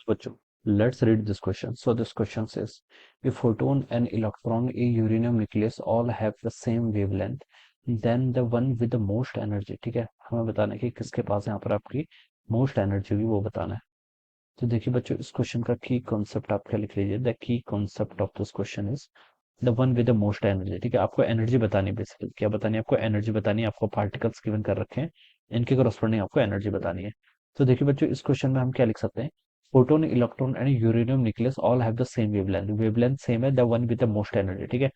बच्चों, let's read this question. So this question says, a photon, an electron, a uranium nucleus all have the same wavelength, then the one with the most energy. ठीक है, हमें बताना है कि किसके पास यहाँ पर आपकी मोस्ट एनर्जी होगी, वो बताना है। तो देखिए बच्चों, इस क्वेश्चन का की कॉन्सेप्ट आप क्या लिख लीजिए। The key concept of this question is the one with the most energy. ठीक है, आपको एनर्जी बतानी है। बेसिकली क्या बतानी है आपको? एनर्जी बतानी है। आपको पार्टिकल्स गिवन कर रखे हैं, इनके करस्पॉन्डिंग आपको एनर्जी बतानी है। तो देखिए बच्चों, इस क्वेश्चन में हम क्या लिख सकते हैं? Proton, electron and uranium nucleus all have the same wavelength. Wavelength same है, the one with the most energy. ठीक है,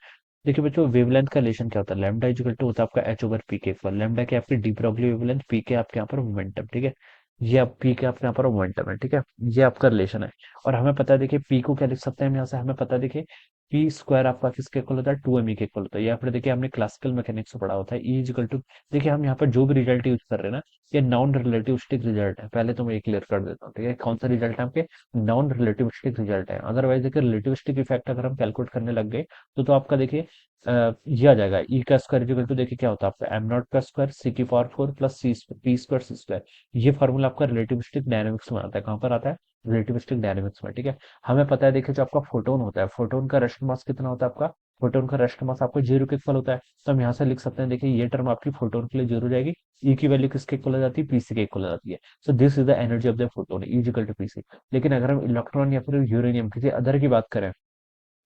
देखिए बच्चों, वेवलेंथ का रिलेशन क्या होता है? लैम्डा इक्वल टू होता है आपका एच ओवर पी के इक्वल। लैम्डा की आपकी डी ब्रॉगली वेवलेंथ, पी के आपके यहाँ पर मोमेंटम। ठीक है, ये आप पी के आपके यहाँ पर मोमेंटम है। ठीक है, ये आपका रिलेशन है। और हमें पता है, देखिए पी को क्या लिख सकते हैं हम यहाँ से? हमें पता है, देखिए पी स्क्वायर आपका किसके इक्वल होता है? 2 के इक्वल होता है। या फिर देखिए हमने क्लासिकल मैकेनिक्स में पढ़ा होता है ई इक्वल टू। देखिए हम यहाँ पर जो भी रिजल्ट यूज कर रहे हैं ना, ये नॉन रिलेटिविस्टिक रिजल्ट है। पहले तो मैं ये क्लियर कर देता हूँ। ठीक है, कौन सा रिजल्ट है आपके? नॉन रिलेटिविस्टिक रिजल्ट है। अदरवाइज देखिए रिलेटिविस्टिक इफेक्ट अगर हम कैलकुलेट करने लग गए तो आपका देखिए ये आ जाएगा ई का स्क्वायर इक्वल टू, देखिए क्या होता है आपका? एम नॉट का स्क्वायर सी की power 4 plus c p square c square. ये फॉर्मूला आपका रिलेटिविस्टिक डायनामिक्स में आता है। कहाँ पर आता है? रिलेटिविस्टिक डायनामिक्स में। ठीक है, हमें पता है, देखिए जो आपका फोटोन होता है, फोटोन का रेस्ट मास कितना होता है आपका? फोटोन का रेस्ट मास आपको 0 के इक्वल होता है। तो हम यहाँ से लिख सकते हैं, देखिए ये टर्म आपकी फोटोन के लिए 0 हो जाएगी। ई की वैल्यू किसके इक्वल हो जाती है? पीसी के इक्वल हो जाती है। So this is the energy of the photon, E equal to PC. लेकिन अगर हम इलेक्ट्रॉन या फिर यूरेनियम किसी अदर की बात करें,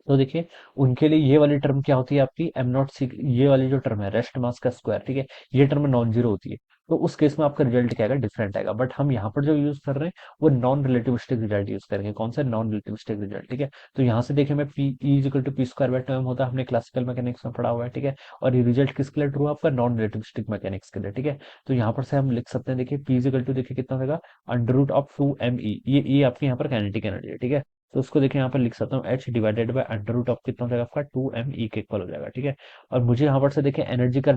तो देखिए उनके लिए ये वाली टर्म क्या होती है आपकी? एम नॉट सी। ये वाली जो टर्म है रेस्ट मास का स्क्वायर, ठीक है, ये टर्म नॉन जीरो होती है। तो उस केस में आपका रिजल्ट क्या आएगा? डिफरेंट आएगा। बट हम यहाँ पर जो यूज कर रहे हैं वो नॉन रिलेटिविस्टिक रिजल्ट यूज करेंगे। कौन सा? Non relativistic result. ठीक है, तो यहाँ से देखिए मैं P E equal to P square by term होता है, हमने क्लासिकल मैकेनिक्स में पढ़ा हुआ है। ठीक है, और ये रिजल्ट किसके लिए ट्रू है? आपका नॉन रिलेटिविस्टिक मैकेनिक्स के लिए। ठीक है, तो यहाँ पर से हम लिख सकते हैं, देखिए पी इक्वल टू, देखिए कितना होगा? Under root of 2 me। ये ई आपकी यहाँ पर काइनेटिक एनर्जी है। ठीक है, तो उसको देखिए यहाँ पर लिख सकता हूँ H divided by under root of कितना हो जाएगा आपका? 2 me के इक्वल हो जाएगा। ठीक है, और मुझे यहाँ पर से देखिए एनर्जी का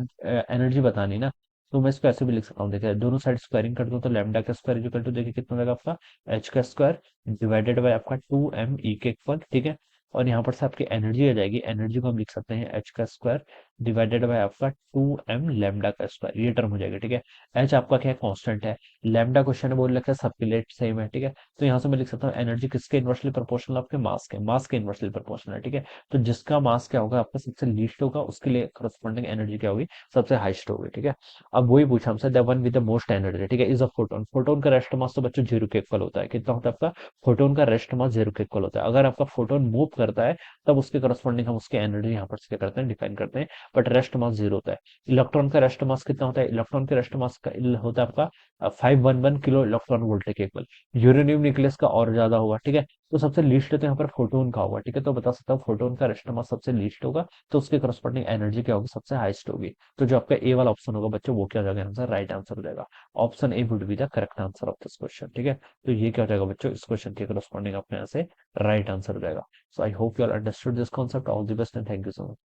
एनर्जी बतानी ना, तो मैं इसको ऐसे भी लिख सकता हूँ। देखिए दोनों साइड स्क्वायरिंग कर दूं तो लैम्डा का स्क्वायर इक्वल टू, देखिए कितना हो जाएगा आपका? एच का स्क्वायर डिवाइडेड बाय आपका 2 me के इक्वल। ठीक है, और यहाँ पर से आपकी एनर्जी आ जाएगी। एनर्जी को हम लिख सकते हैं एच का स्क्वायर डिवाइडेड बाय आपका 2 m लैम्डा का स्क्वायर। ये टर्म हो जाएगा। ठीक है, एच आपका क्या है? कांस्टेंट है। लैम्डा क्वेश्चन में बोल रखा है सबके लिए सेम है। ठीक है, तो यहाँ से मैं लिख सकता हूँ एनर्जी किसके इनवर्सली प्रोपोर्शनल? आपके मास के इनवर्सली प्रोपोर्शनल है। ठीक है, तो जिसका मास क्या होगा आपका? सबसे लीस्ट होगा, उसके लिए करस्पॉन्डिंग एनर्जी क्या होगी? सबसे हाईएस्ट होगी। ठीक है, अब वही पूछा हमसे, the one with the most energy. ठीक है, इज अ फोटोन। फोटोन का रेस्ट मास तो बच्चों 0 के इक्वल होता है। कितना होता है आपका? फोटोन का रेस्ट मास 0 के इक्वल होता है। अगर आपका फोटोन मूव करता है तब उसके करस्पॉन्डिंग हम उसकी एनर्जी यहाँ पर क्या करते हैं? डिफाइन करते हैं। बट रेस्ट मास 0 होता है। इलेक्ट्रॉन का रेस्ट मास कितना होता है? इलेक्ट्रॉन के रेस्ट मास का होता है आपका 511 किलो इलेक्ट्रॉन वोल्ट के इक्वल। यूरेनियम न्यूक्लियस का और ज्यादा होगा। ठीक है, तो सबसे लीस्ट तो यहाँ पर फोटोन का होगा। ठीक है, तो बता सकता हूँ फोटोन का रेस्ट मास सबसे लीस्ट होगा, तो उसके करस्पॉन्डिंग एनर्जी क्या होगी? सबसे हाईएस्ट होगी। तो जो आपका ए वाला ऑप्शन होगा बच्चों, वो क्या हो जाएगा? आंसर, राइट आंसर हो जाएगा। Option A would be the correct answer of this question. ठीक है, तो ये क्या हो जाएगा बच्चों? इस क्वेश्चन के करस्पॉन्डिंग अपने यहाँ से राइट आंसर हो जाएगा। So I hope you are understood this concept. All the best and thank you so much.